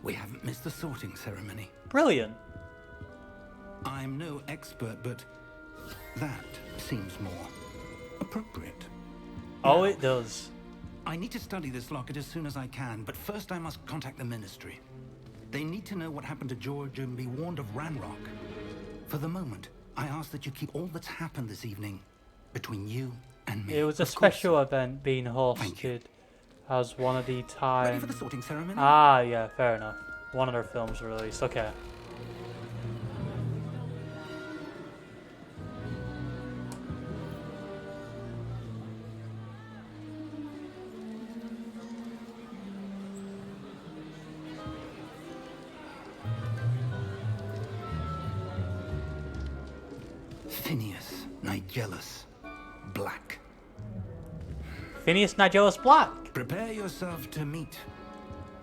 We haven't missed the sorting ceremony. Brilliant. I'm no expert, but that seems more appropriate. Oh, Now, it does. I need to study this locket as soon as I can, but first I must contact the Ministry. They need to know what happened to George and be warned of Ranrock. For the moment, I ask that you keep all that's happened this evening between you and me. It was a special event being hosted as one of the times. Ready for the sorting ceremony? Ah, yeah, fair enough. One of their films released. Okay. Phineas Nigellus Black. Phineas Nigellus Black. Prepare yourself to meet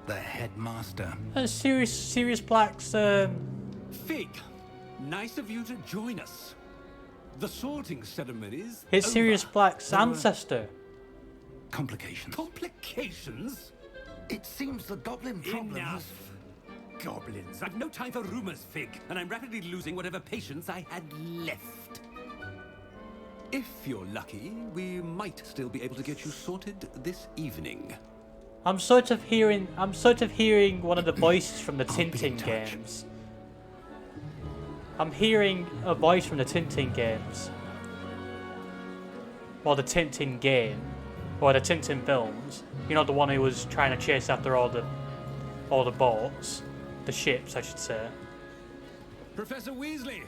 the headmaster. Sirius Black's. Fig, nice of you to join us. The sorting ceremonies. It's Sirius Black's ancestor. Complications. Complications? It seems the goblin problem has... Goblins. I've no time for rumors, Fig, and I'm rapidly losing whatever patience I had left. If you're lucky, we might still be able to get you sorted this evening. I'm sort of hearing one of the voices from the Tintin games. I'm hearing a voice from the Tintin games. Or the Tintin game. Or the Tintin films. You know, the one who was trying to chase after all the boats. The ships, I should say. Professor Weasley,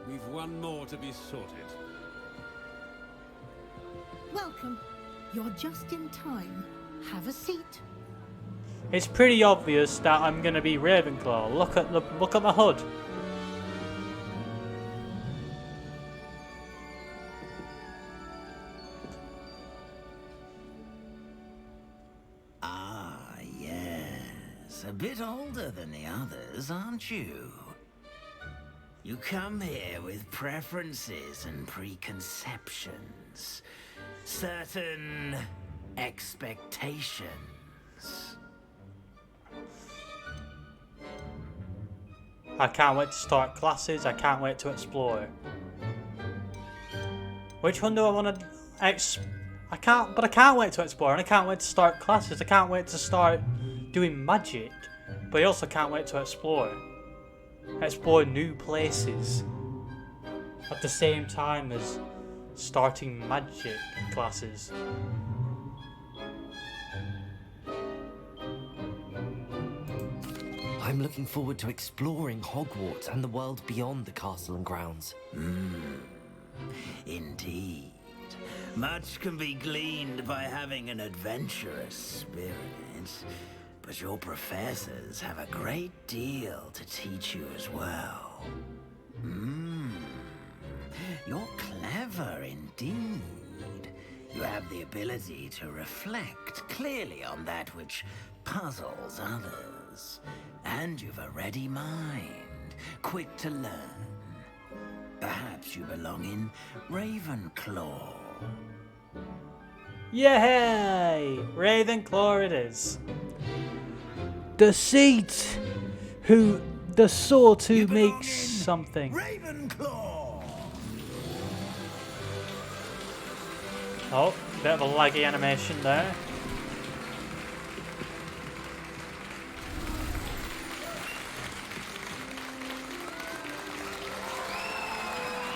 we've one more to be sorted. Welcome. You're just in time. Have a seat. It's pretty obvious that I'm gonna be Ravenclaw. Look at my hood. Ah, yes. A bit older than the others, aren't you? You come here with preferences and preconceptions. Certain expectations. I can't wait to start classes. I can't wait to explore. Which one do I want to I can't wait to explore, and I can't wait to start classes. I can't wait to start doing magic, but I also can't wait to explore new places at the same time as starting magic classes. I'm looking forward to exploring Hogwarts and the world beyond the castle and grounds. Indeed. Much can be gleaned by having an adventurous spirit, but your professors have a great deal to teach you as well. You're clever indeed. You have the ability to reflect clearly on that which puzzles others. And you've a ready mind, quick to learn. Perhaps you belong in Ravenclaw. Yay! Ravenclaw it is. The seat who the sort who makes something. Ravenclaw! Oh, bit of a laggy animation there.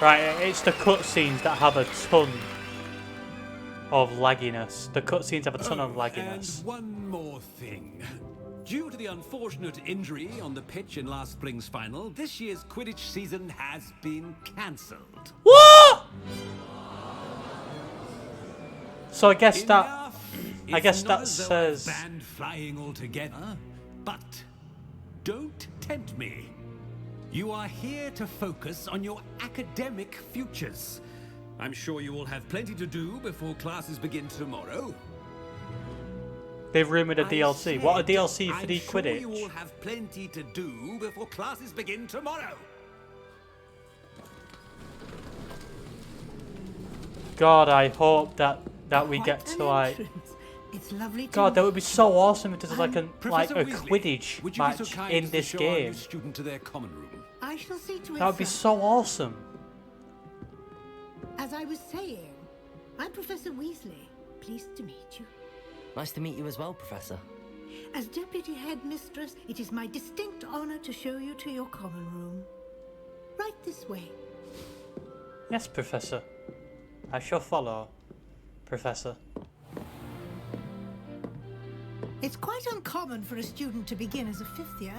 Right, it's the cutscenes that have a ton of lagginess. The cutscenes have a ton of lagginess. And one more thing. Due to the unfortunate injury on the pitch in last spring's final, this year's Quidditch season has been cancelled. What? So I guess Enough. that It's not as though says. I've banned flying altogether, but don't tempt me. You are here to focus on your academic futures. I'm sure you will have plenty to do before classes begin tomorrow. They've rumoured a DLC. What a DLC for the I'm sure Quidditch. you will have plenty to do before classes begin tomorrow. God, I hope that we get Quite to an like. entrance. It's lovely to God, that would be meet so awesome if there's like a Professor Quidditch Weasley, would you be so match kind in as to this show our new game. student to their common room? you. I shall see to it, That would be sir. so awesome. As I was saying, I'm Professor Weasley. Pleased to meet you. Nice to meet you as well, Professor. As Deputy Headmistress, it is my distinct honor to show you to your common room. Right this way. Yes, Professor. I shall follow, Professor. It's quite uncommon for a student to begin as a fifth year.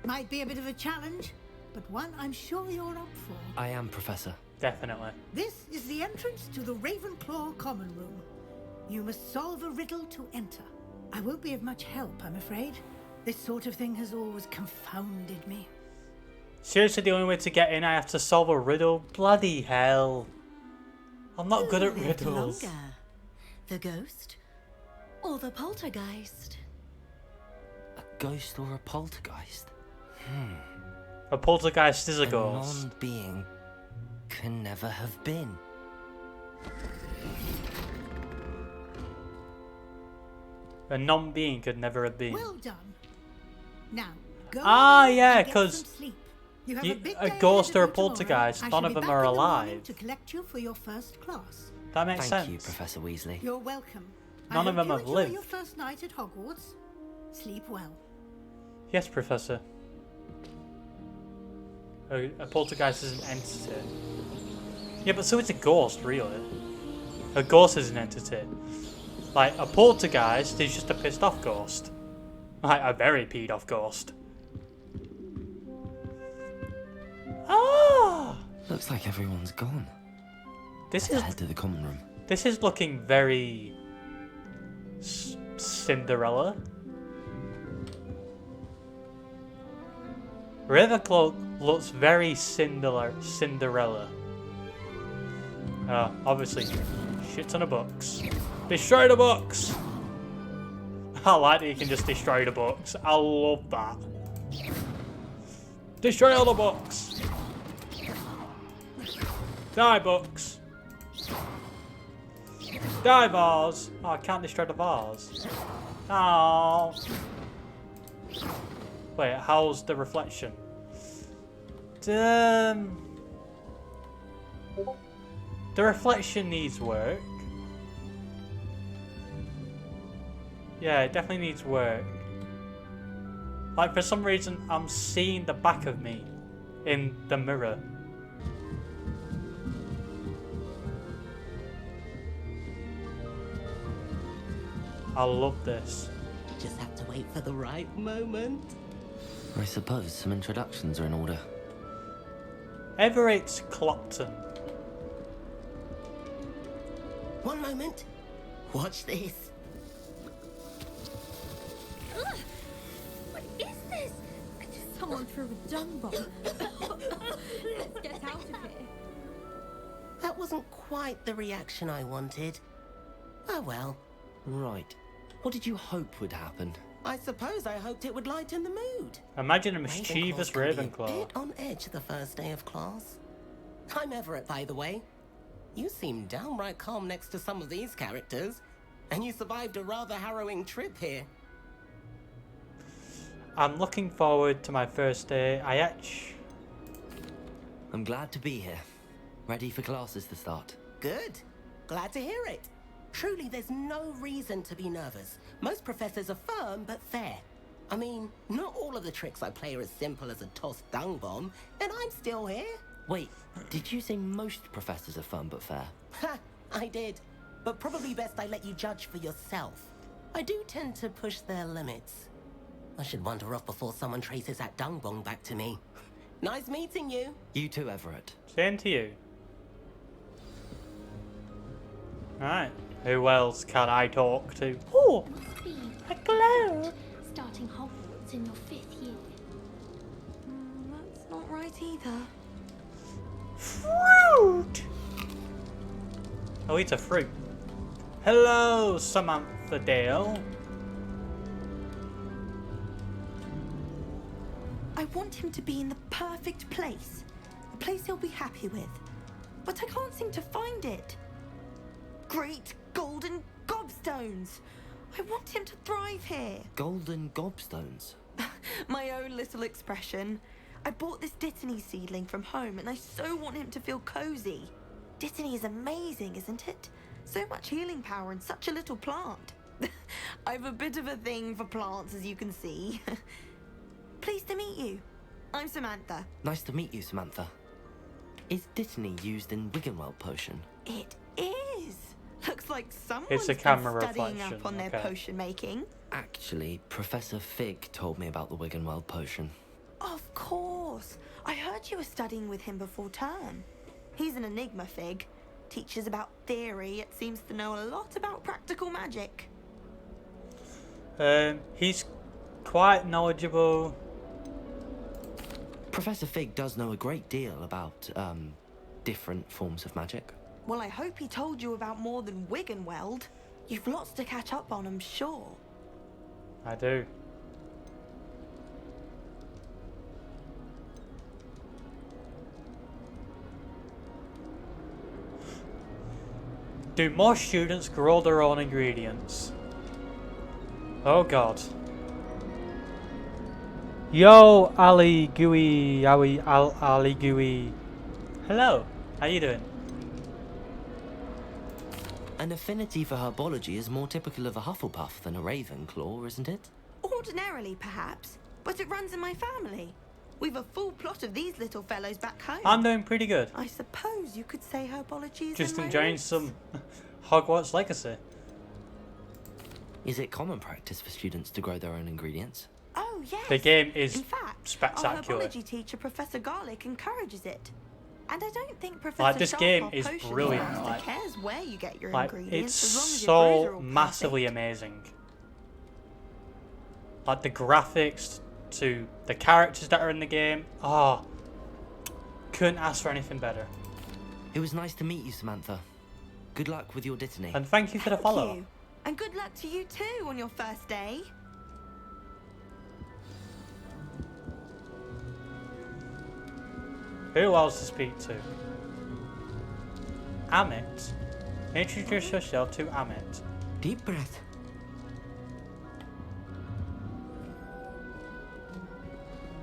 Might be a bit of a challenge, but one I'm sure you're up for. I am, Professor. Definitely. This is the entrance to the Ravenclaw common room. You must solve a riddle to enter. I won't be of much help, I'm afraid. This sort of thing has always confounded me. Seriously, the only way to get in, I have to solve a riddle? Bloody hell. I'm not good at Who lived riddles. longer? The ghost or the poltergeist? A ghost or a poltergeist? A poltergeist is a A ghost. non-being can never have been. A non-being could never have been. Well done. Now, go Ah, in yeah, and get 'cause some sleep. You have you- big a day ghost ahead or of a you tomorrow. poltergeist, I none shall of be them back are in the morning alive. to collect you for your first class. That makes Thank sense. you, Professor Weasley. You're welcome. None I of hope them you have enjoy lived. your first night at Hogwarts. Sleep well. Yes, Professor. A poltergeist is an entity. Yeah, but so is a ghost, really. A ghost is an entity. Like, a poltergeist is just a pissed off ghost. Like, a very peed off ghost. Ah! Looks like everyone's gone. This Let's is head to the common room. This is looking very Cinderella. Ravenclaw looks very Cinderella. Obviously, shit ton of books. Destroy the books! I like that you can just destroy the books. I love that. Destroy all the books! Die, books! Die, vase! Oh, I can't destroy the vase. Oh. Wait, how's the reflection? The reflection needs work. Yeah, it definitely needs work. Like, for some reason, I'm seeing the back of me in the mirror. I love this. Just have to wait for the right moment. I suppose some introductions are in order. Everett Clopton. One moment. Watch this. Ugh! What is this? Someone threw a dung bomb. Let's get out of here. That wasn't quite the reaction I wanted. Oh well. Right. What did you hope would happen? I suppose I hoped it would lighten the mood. Imagine a mischievous Ravenclaws can be a Ravenclaw. bit on edge the first day of class. I'm Everett, by the way. You seem downright calm next to some of these characters, and you survived a rather harrowing trip here. I'm looking forward to my first day. I'm glad to be here. Ready for classes to start. Good. Glad to hear it. Truly, there's no reason to be nervous. Most professors are firm but fair. I mean, not all of the tricks I play are as simple as a tossed dung bomb, and I'm still here. Wait, did you say most professors are fun but fair? Ha! I did. But probably best I let you judge for yourself. I do tend to push their limits. I should wander off before someone traces that dung bomb back to me. Nice meeting you. You too, Everett. Same to you. Alright, who else can I talk to? Oh, a glow. Starting Hogwarts in your 5th year. That's not right either. Fruit! Oh, it's a fruit. Hello, Samantha Dale. I want him to be in the perfect place. A place he'll be happy with. But I can't seem to find it. Great golden gobstones! I want him to thrive here. Golden gobstones. My own little expression. I bought this Dittany seedling from home and I so want him to feel cozy. Dittany is amazing, isn't it? So much healing power in such a little plant. I've a bit of a thing for plants, as you can see. Pleased to meet you. I'm Samantha. Nice to meet you, Samantha. Is Dittany used in Wiggenweld potion? It is. Looks like someone's a camera been studying reflection, up on their okay. potion making. Actually, Professor Fig told me about the Wiggenweld potion. Of course. I heard you were studying with him before term. He's an enigma, Fig. Teaches about theory, yet seems to know a lot about practical magic. He's quite knowledgeable. Professor Fig does know a great deal about, different forms of magic. Well, I hope he told you about more than Wiggenweld. You've lots to catch up on, I'm sure. I do. Do more students grow their own ingredients? Oh god. Yo, Ali Gooey, Ali Gooey. Hello, how you doing? An affinity for herbology is more typical of a Hufflepuff than a Ravenclaw, isn't it? Ordinarily, perhaps, but it runs in my family. We've a full plot of these little fellows back home. I'm doing pretty good. I suppose you could say herbology is Just in my enjoying roots. some Hogwarts Legacy. Is it common practice for students to grow their own ingredients? Oh, yes. The game is in fact, spectacular. Our herbology teacher, Professor Garlick, encourages it. And I don't think Professor Like, this Sharp, game our is potion brilliant, master, like- cares where you get your Like, ingredients it's as long as your brews are so all massively perfect. amazing. Like, the graphics to the characters that are in the game. Oh, couldn't ask for anything better. It was nice to meet you, Samantha. Good luck with your Dittany. And thank you for the Thank follow. you. And good luck to you too on your first day. Who else to speak to? Amit. Introduce yourself to Amit. Deep breath.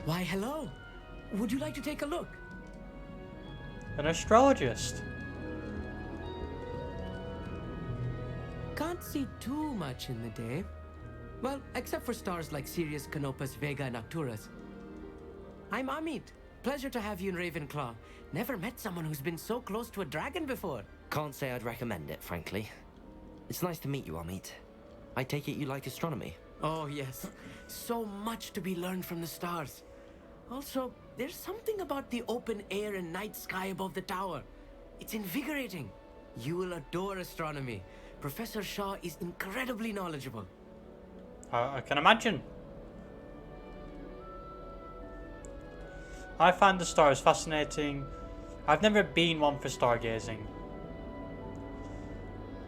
Why, hello. Would you like to take a look? An astrologist. Can't see too much in the day. Well, except for stars like Sirius, Canopus, Vega, and Arcturus. I'm Amit. Pleasure to have you in Ravenclaw. Never met someone who's been so close to a dragon before. Can't say I'd recommend it, frankly. It's nice to meet you, Amit. I take it you like astronomy. Oh, yes. So much to be learned from the stars. Also, there's something about the open air and night sky above the tower. It's invigorating. You will adore astronomy. Professor Shaw is incredibly knowledgeable. I can imagine. I find the stars fascinating. I've never been one for stargazing.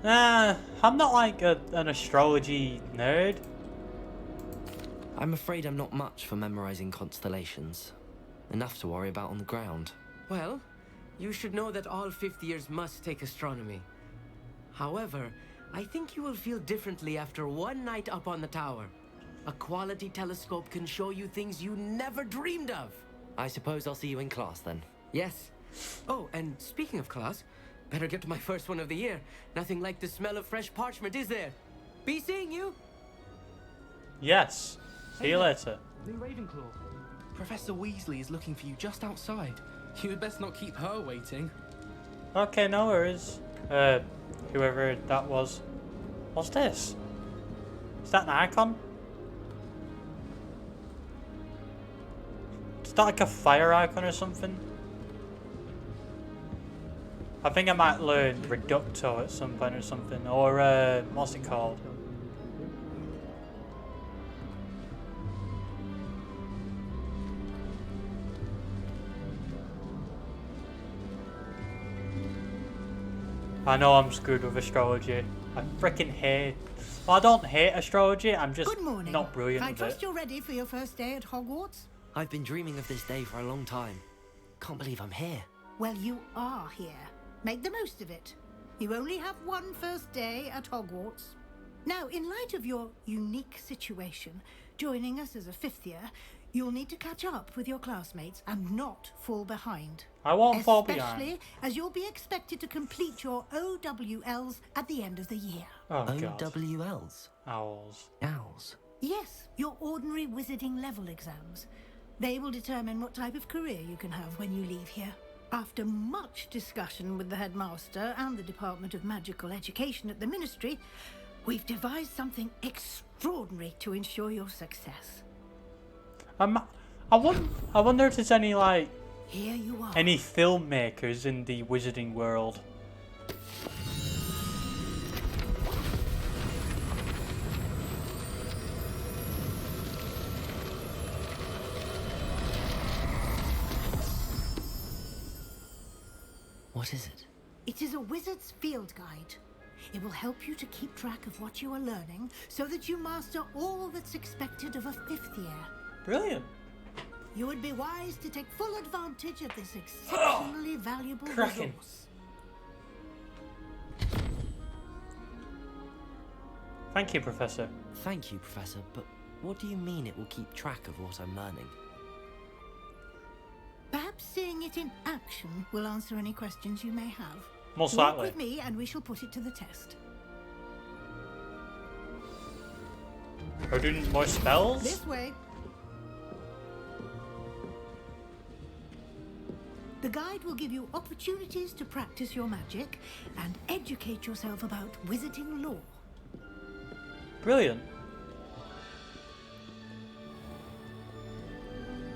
I'm not like an astrology nerd. I'm afraid I'm not much for memorizing constellations. Enough to worry about on the ground. Well, you should know that all fifth years must take astronomy. However, I think you will feel differently after one night up on the tower. A quality telescope can show you things you never dreamed of. I suppose I'll see you in class then. Yes. Oh, and speaking of class, better get to my first one of the year. Nothing like the smell of fresh parchment, is there? Be seeing you. Yes. See you later. New Ravenclaw. Professor Weasley is looking for you just outside. You had best not keep her waiting. Okay, no worries. Whoever that was. What's this? Is that an icon? Is that like a fire icon or something? I think I might learn Reducto at some point or something. Or, what's it called? I know I'm screwed with astrology. I freaking hate... Well, I don't hate astrology, I'm just Good morning. not brilliant I with trust it. you're ready for your first day at Hogwarts? I've been dreaming of this day for a long time. Can't believe I'm here. Well, you are here. Make the most of it. You only have one first day at Hogwarts. Now, in light of your unique situation, joining us as a 5th year, you'll need to catch up with your classmates and not fall behind. I won't fall behind. Especially as you'll be expected to complete your OWLs at the end of the year. Oh god. OWLs? Owls. Owls? Yes, your ordinary wizarding level exams. They will determine what type of career you can have when you leave here. After much discussion with the headmaster and the Department of Magical Education at the Ministry, we've devised something extraordinary to ensure your success. I wonder if there's any, like, Here you are. any filmmakers in the wizarding world. What is it? It is a wizard's field guide. It will help you to keep track of what you are learning so that you master all that's expected of a 5th year. Brilliant. You would be wise to take full advantage of this exceptionally valuable Cracking. resource. Thank you, Professor. Thank you, Professor, but what do you mean it will keep track of what I'm learning? Perhaps seeing it in action will answer any questions you may have. Most Walk likely. with me and we shall put it to the test. Are doing more spells? This way. The guide will give you opportunities to practice your magic and educate yourself about wizarding lore. Brilliant.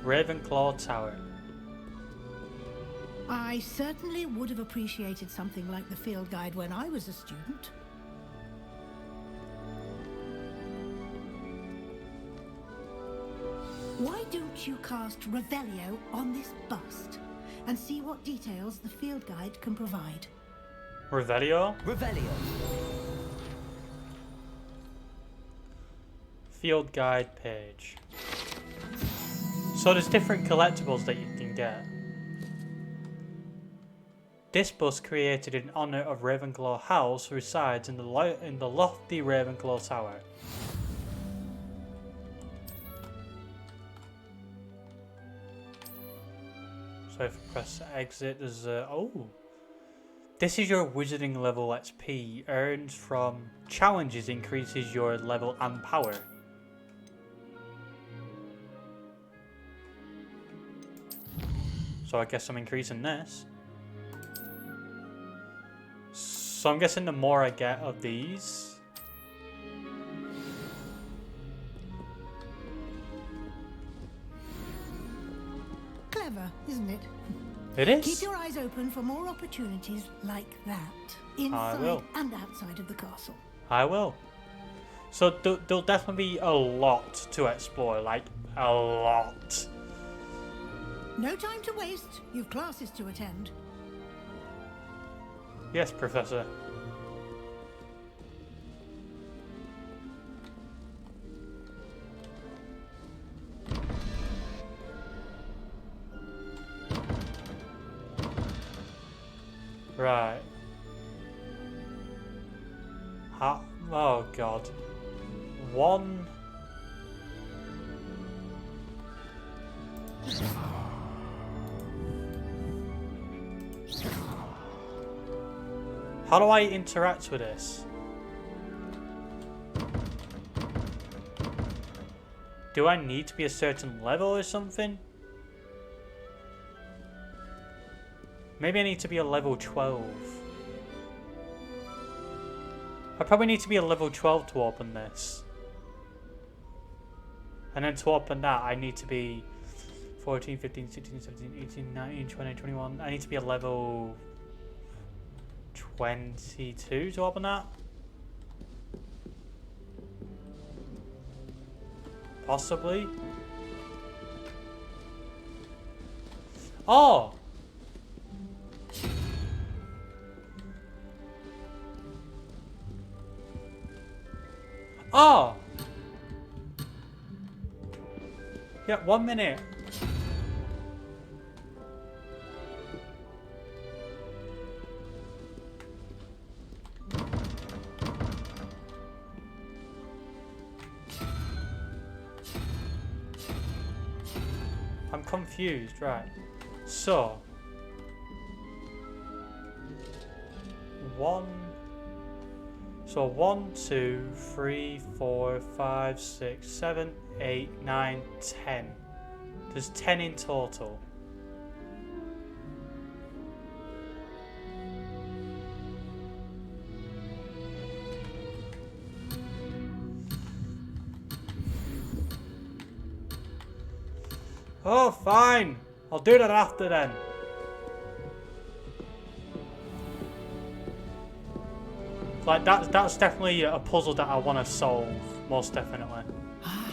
Ravenclaw Tower. I certainly would have appreciated something like the field guide when I was a student. Why don't you cast Revelio on this bust and see what details the field guide can provide? Revelio? Revelio! Field guide page. So there's different collectibles that you can get. This bust, created in honor of Ravenclaw House, resides in the lofty Ravenclaw Tower. So if I press exit, there's a... Oh! This is your wizarding level XP. Earns from challenges, increases your level and power. So I guess I'm increasing this. So I'm guessing the more I get of these... Clever, isn't it? It is. Keep your eyes open for more opportunities like that, inside will. and outside of the castle. I will. So there'll definitely be a lot to explore, like a lot. No time to waste. You've classes to attend. Yes, Professor. Right. Oh god. One. How do I interact with this? Do I need to be a certain level or something? Maybe I need to be a level 12. I probably need to be a level 12 to open this. And then to open that, I need to be 14, 15, 16, 17, 18, 19, 20, 21. I need to be a level 22 to open that. Possibly. Oh! Oh! Yeah, 1 minute. I'm confused, right. So... 1... So 1, 2, 3, 4, 5, 6, 7, 8, 9, 10. There's 10 in total. Oh, fine. I'll do that after then. Like, that's definitely a puzzle that I want to solve, most definitely. Ah,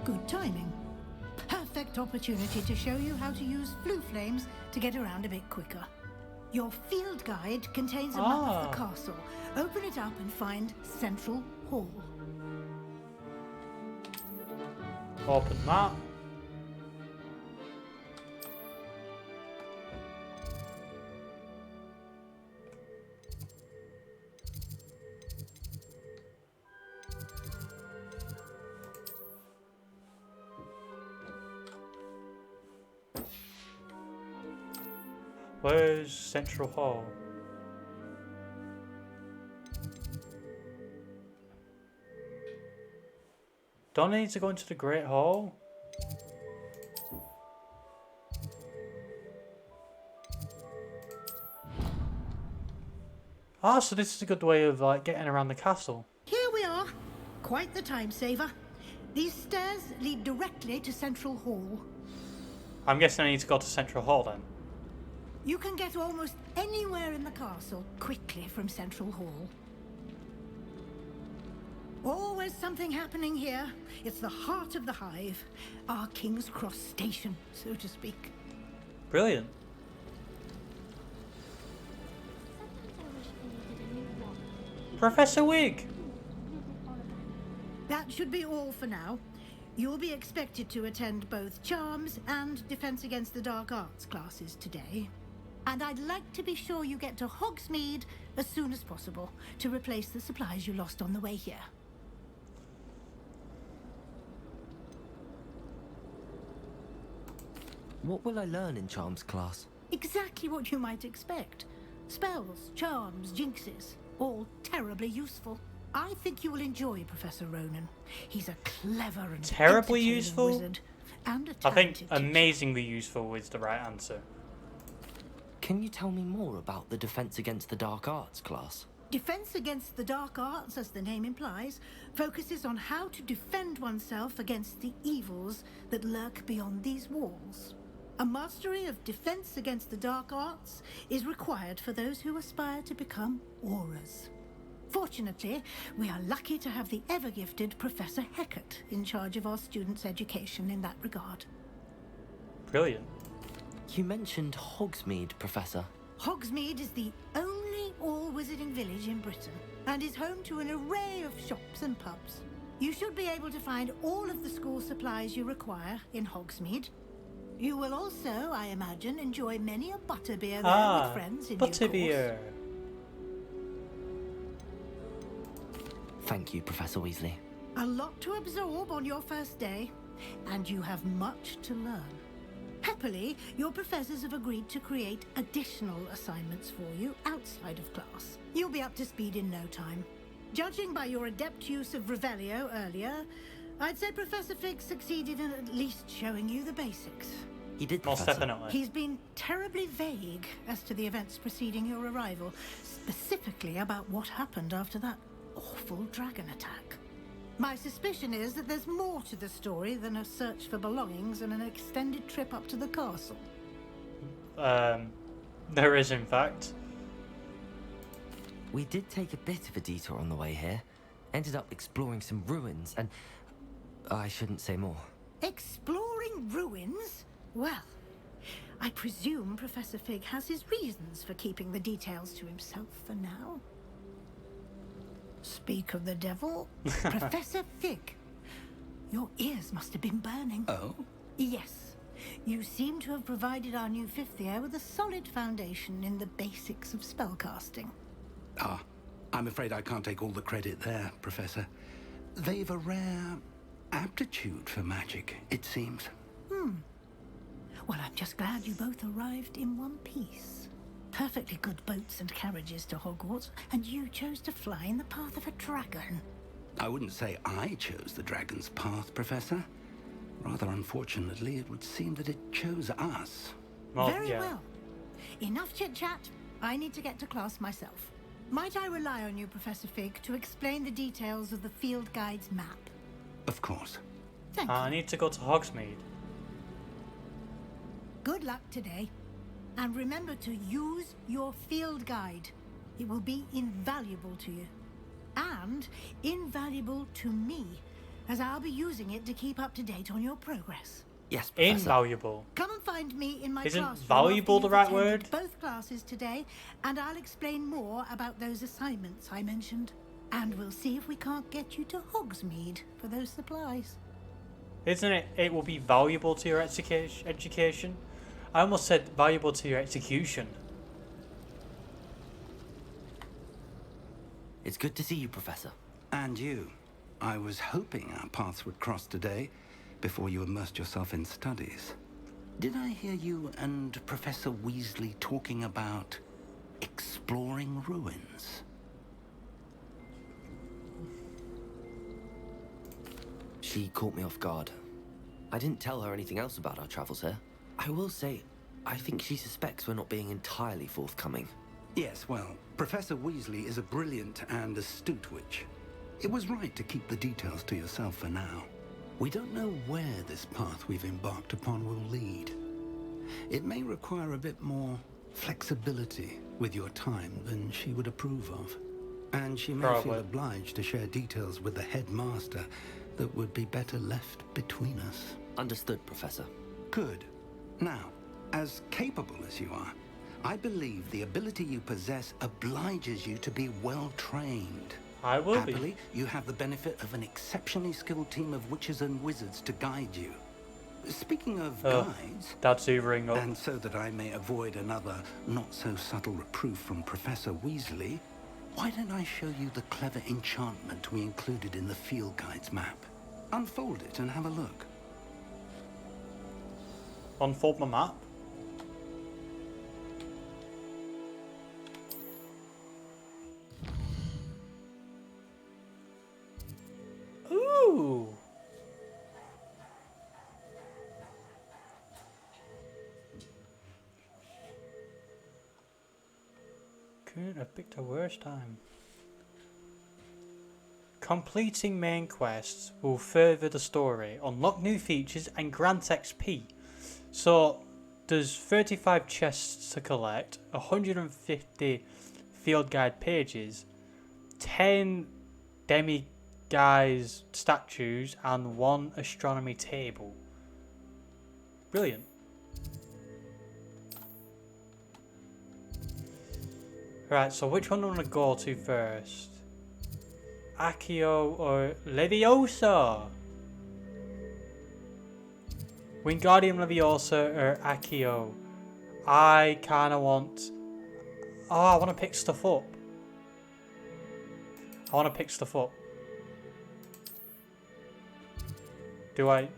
good timing. Perfect opportunity to show you how to use flue flames to get around a bit quicker. Your field guide contains a map of the castle. Open it up and find Central Hall. Open that. Where's Central Hall? Don't I need to go into the Great Hall? Ah, so this is a good way of like getting around the castle. Here we are. Quite the time saver. These stairs lead directly to Central Hall. I'm guessing I need to go to Central Hall then. You can get almost anywhere in the castle quickly from Central Hall. Always something happening here. It's the heart of the hive. Our King's Cross station, so to speak. Brilliant. Professor Wig! That should be all for now. You'll be expected to attend both Charms and Defense Against the Dark Arts classes today. And I'd like to be sure you get to Hogsmeade as soon as possible to replace the supplies you lost on the way here. What will I learn in Charms class? Exactly what you might expect. Spells, charms, jinxes, all terribly useful. I think you will enjoy Professor Ronan. He's a clever and terribly entertaining useful wizard and a I think talented amazingly useful is the right answer. Can you tell me more about the Defense Against the Dark Arts class? Defense Against the Dark Arts, as the name implies, focuses on how to defend oneself against the evils that lurk beyond these walls. A mastery of Defense Against the Dark Arts is required for those who aspire to become auras. Fortunately, we are lucky to have the ever-gifted Professor Hecat in charge of our students' education in that regard. Brilliant. You mentioned Hogsmeade, Professor. Hogsmeade is the only all-wizarding village in Britain and is home to an array of shops and pubs. You should be able to find all of the school supplies you require in Hogsmeade. You will also, I imagine, enjoy many a butterbeer there with friends in due course. Butterbeer. Thank you, Professor Weasley. A lot to absorb on your first day, and you have much to learn. Happily, your professors have agreed to create additional assignments for you outside of class. You'll be up to speed in no time. Judging by your adept use of Revelio earlier, I'd say Professor Fig succeeded in at least showing you the basics. He did, Most Professor. definitely. He's been terribly vague as to the events preceding your arrival, specifically about what happened after that awful dragon attack. My suspicion is that there's more to the story than a search for belongings and an extended trip up to the castle. There is in fact. We did take a bit of a detour on the way here. Ended up exploring some ruins and... I shouldn't say more. Exploring ruins? Well, I presume Professor Fig has his reasons for keeping the details to himself for now. Speak of the devil, Professor Fig, your ears must have been burning. Oh? Yes. You seem to have provided our new fifth year with a solid foundation in the basics of spellcasting. Ah, I'm afraid I can't take all the credit there, Professor. They've a rare aptitude for magic, it seems. Well, I'm just glad you both arrived in one piece. Perfectly good boats and carriages to Hogwarts, and you chose to fly in the path of a dragon. I wouldn't say I chose the dragon's path, Professor. Rather unfortunately, it would seem that it chose us. Well, Very yeah. well. Enough chit-chat. I need to get to class myself. Might I rely on you, Professor Fig, to explain the details of the field guide's map? Of course. Thank I you. need to go to Hogsmeade. Good luck today. And remember to use your field guide. It will be invaluable to you. And invaluable to me, as I'll be using it to keep up to date on your progress. Yes, Professor. Invaluable. Come and find me in my Isn't classroom valuable after the you've right attended word? both classes today, and I'll explain more about those assignments I mentioned. And we'll see if we can't get you to Hogsmeade for those supplies. Isn't it? It will be valuable to your education. I almost said valuable to your execution. It's good to see you, Professor. And you. I was hoping our paths would cross today, before you immersed yourself in studies. Did I hear you and Professor Weasley talking about exploring ruins? She caught me off guard. I didn't tell her anything else about our travels here. I will say, I think she suspects we're not being entirely forthcoming. Yes, well, Professor Weasley is a brilliant and astute witch. It was right to keep the details to yourself for now. We don't know where this path we've embarked upon will lead. It may require a bit more flexibility with your time than she would approve of. And she may Probably. feel obliged to share details with the headmaster that would be better left between us. Understood, Professor. Good. Now, as capable as you are, I believe the ability you possess obliges you to be well trained. I will Happily, be. you have the benefit of an exceptionally skilled team of witches and wizards to guide you. Speaking of guides, That's hoovering up. and so that I may avoid another not-so-subtle reproof from Professor Weasley, why don't I show you the clever enchantment we included in the field guide's map? Unfold it and have a look. Unfold my map. Ooh. Couldn't have picked a worse time. Completing main quests will further the story, unlock new features and grant XP. So there's 35 chests to collect, 150 field guide pages, 10 demi-guise statues and 1 astronomy table. Brilliant. Right, so which one do I want to go to first? Accio or Leviosa? Wingardium Leviosa or Accio? I kind of want... Oh, I want to pick stuff up. I want to pick stuff up. Do I?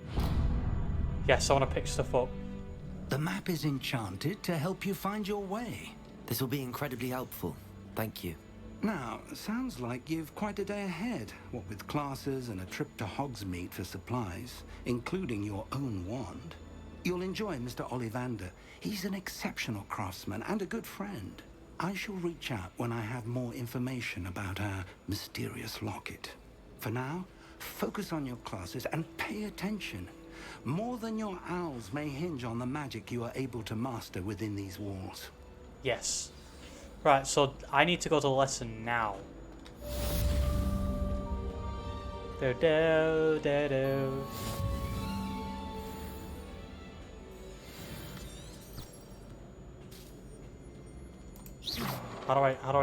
Yes, I want to pick stuff up. The map is enchanted to help you find your way. This will be incredibly helpful. Thank you. Now, sounds like you've quite a day ahead, what with classes and a trip to Hogsmeade for supplies, including your own wand. You'll enjoy Mr. Ollivander. He's an exceptional craftsman and a good friend. I shall reach out when I have more information about our mysterious locket. For now, focus on your classes and pay attention. More than your owls may hinge on the magic you are able to master within these walls. Yes. Right, so I need to go to lesson now. Do-do-do-do. How do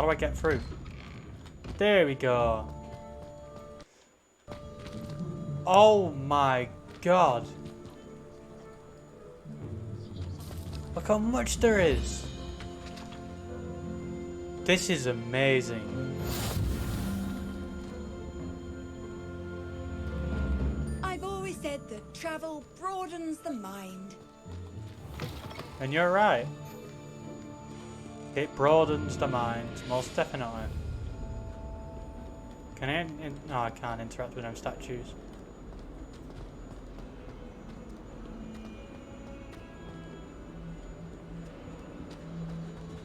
I get through? There we go. Oh my god. Look how much there is. This is amazing. said that travel broadens the mind. And you're right. It broadens the mind, most definitely. Can I? No, I can't interact with them statues.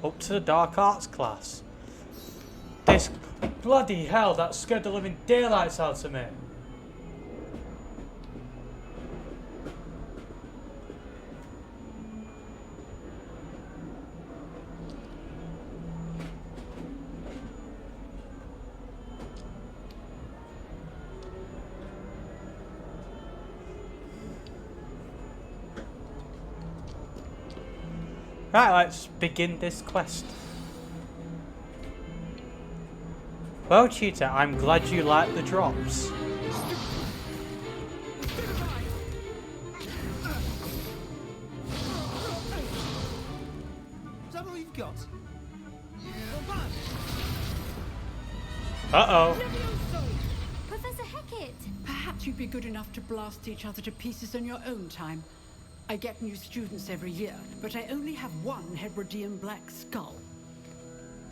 Up to the dark arts class. This bloody hell! That scared the living daylights out of me. Right, let's begin this quest. Well, Cheetah, I'm glad you like the drops. Is that all you've got? Uh-oh. Professor Hecat! Perhaps you'd be good enough to blast each other to pieces in your own time. I get new students every year, but I only have one Hebridean black skull.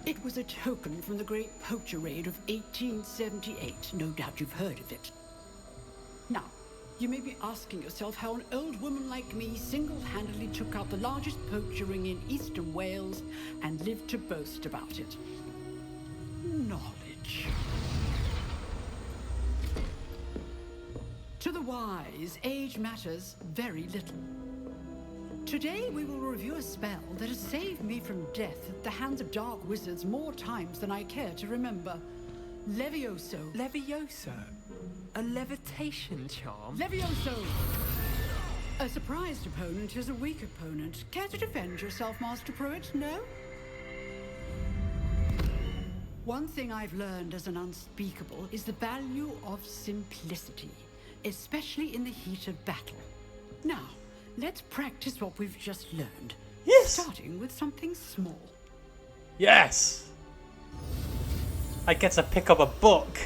It was a token from the Great Poacher Raid of 1878. No doubt you've heard of it. Now, you may be asking yourself how an old woman like me single-handedly took out the largest poacher ring in eastern Wales and lived to boast about it. Knowledge. To the wise, age matters very little. Today we will review a spell that has saved me from death at the hands of dark wizards more times than I care to remember. Levioso. Levioso? A levitation charm? Levioso! A surprised opponent is a weak opponent. Care to defend yourself, Master Pruitt? No? One thing I've learned as an unspeakable is the value of simplicity, especially in the heat of battle. Now, let's practice what we've just learned. Yes! Starting with something small. Yes! I get to pick up a book.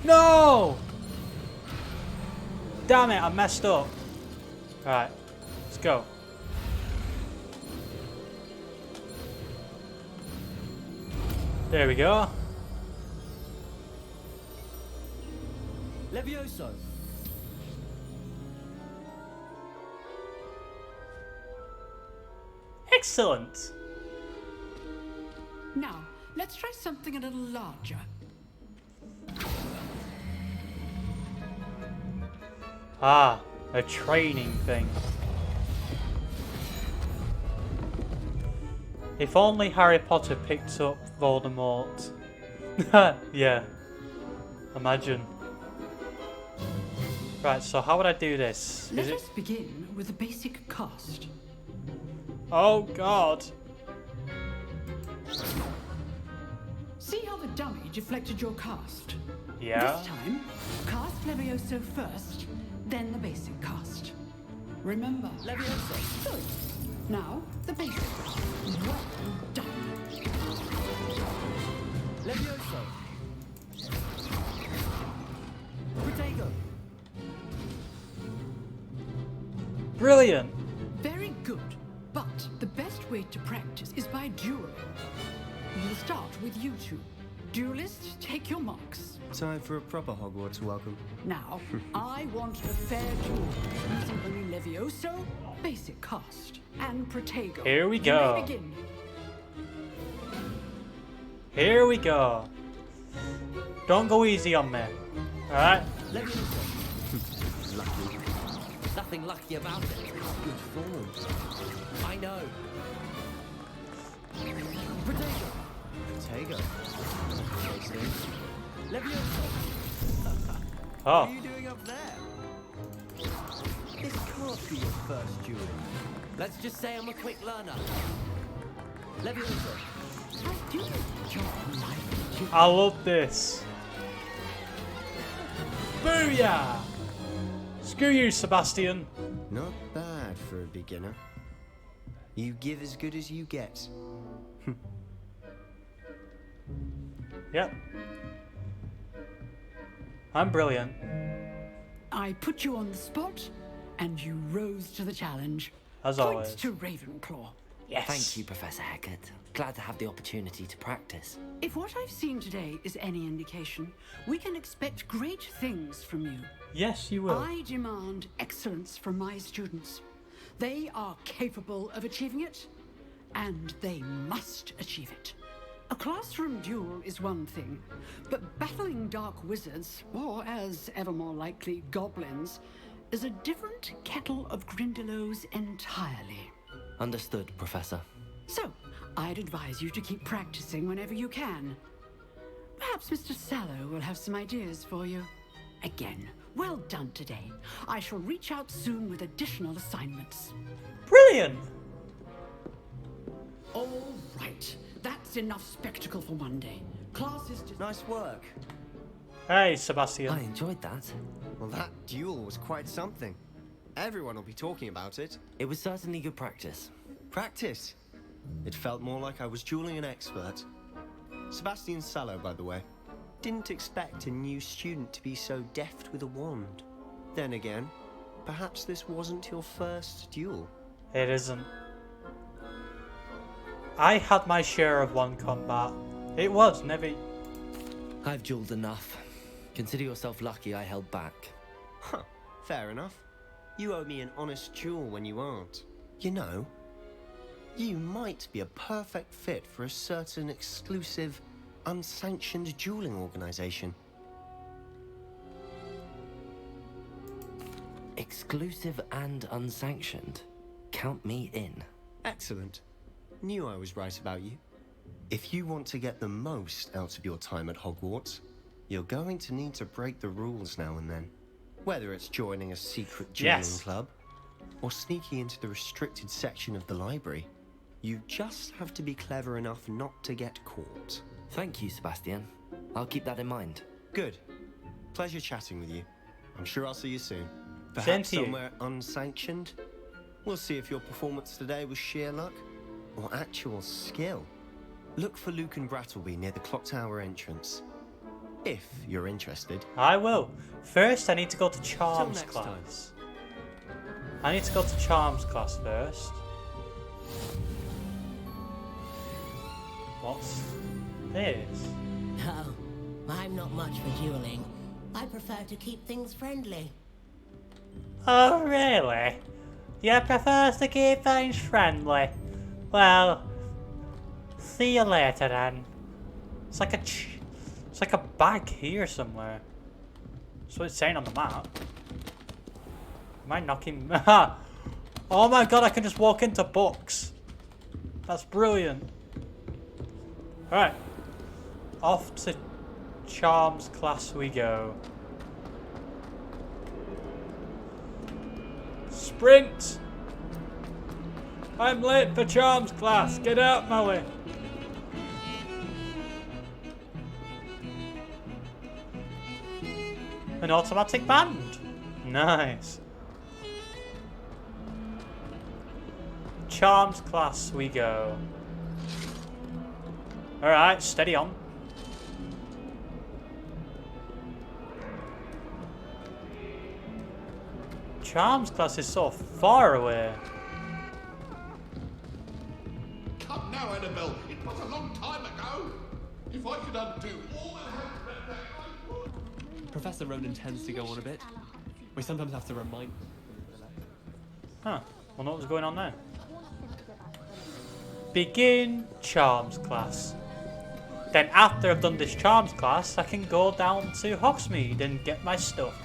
No! Damn it, I messed up. Right, let's go. There we go. Levioso. Excellent. Now, let's try something a little larger. Ah, a training thing. If only Harry Potter picked up Voldemort. Yeah. Imagine. Right, so how would I do this? Let us begin with a basic cast. Oh god. See how the dummy deflected your cast? Yeah. This time, cast Levioso first, then the basic cast. Remember, Levioso. Good. Now, the basic. Well done. Levioso. Protego. Brilliant. Very good. But the best way to practice is by dueling. We'll start with you two. Duelists, take your marks. Time for a proper Hogwarts welcome. Now, I want a fair duel using only Levioso, basic cast, and Protego. Here we You go. may begin. Here we go. Don't go easy on me. Alright? Lucky. Nothing lucky about it. Good form. I know. Protego. Protego. Levioso. Oh. What are you doing up there? This can't be your first duel. Let's just say I'm a quick learner. Levioso. I love this. Booyah! Screw you, Sebastian. Not bad for a beginner. You give as good as you get. Yep. I'm brilliant. I put you on the spot, and you rose to the challenge. As Points always. to Ravenclaw. Yes. Thank you, Professor Hackett. Glad to have the opportunity to practice. If what I've seen today is any indication, we can expect great things from you. Yes, you will. I demand excellence from my students. They are capable of achieving it, and they must achieve it. A classroom duel is one thing, but battling dark wizards, or as ever more likely, goblins, is a different kettle of Grindylows entirely. Understood, Professor. So, I'd advise you to keep practicing whenever you can. Perhaps Mr. Sallow will have some ideas for you. Again, well done today. I shall reach out soon with additional assignments. Brilliant! All right, that's enough spectacle for one day. Class is just... Nice work. Hey, Sebastian. I enjoyed that. Well, that duel was quite something. Everyone will be talking about it. It was certainly good practice. Practice? It felt more like I was dueling an expert. Sebastian Sallow, by the way. Didn't expect a new student to be so deft with a wand. Then again, perhaps this wasn't your first duel. It isn't. I had my share of one combat. It was never... I've dueled enough. Consider yourself lucky I held back. Huh, fair enough. You owe me an honest duel when you aren't. You know, you might be a perfect fit for a certain exclusive, unsanctioned dueling organization. Exclusive and unsanctioned. Count me in. Excellent. Knew I was right about you. If you want to get the most out of your time at Hogwarts, you're going to need to break the rules now and then. Whether it's joining a secret dueling club, or sneaking into the restricted section of the library, you just have to be clever enough not to get caught. Thank you, Sebastian. I'll keep that in mind. Good. Pleasure chatting with you. I'm sure I'll see you soon. Same Perhaps to you. somewhere unsanctioned. We'll see if your performance today was sheer luck or actual skill. Look for Luke and Brattleby near the clock tower entrance. If you're interested. I will. First, I need to go to Charms next class. I need to go to Charms class first. What's this? No, I'm not much for dueling. I prefer to keep things friendly. Oh, really? You prefer to keep things friendly? Well, see you later then. It's like a bag here somewhere. That's what it's saying on the map. Am I knocking? Oh my god! I can just walk into books. That's brilliant. All right, off to Charms class we go. Sprint! I'm late for Charms class. Get out my way. An automatic band. Nice. Charms class we go. Alright, steady on. Charms class is so far away. Come now, Annabelle. It was a long time ago. If I could undo all that happened back, I would. Professor Ronan tends to go on a bit. We sometimes have to remind... Huh. Wonder what's going on there. Begin Charms class. Then after I've done this Charms class, I can go down to Hogsmeade and get my stuff.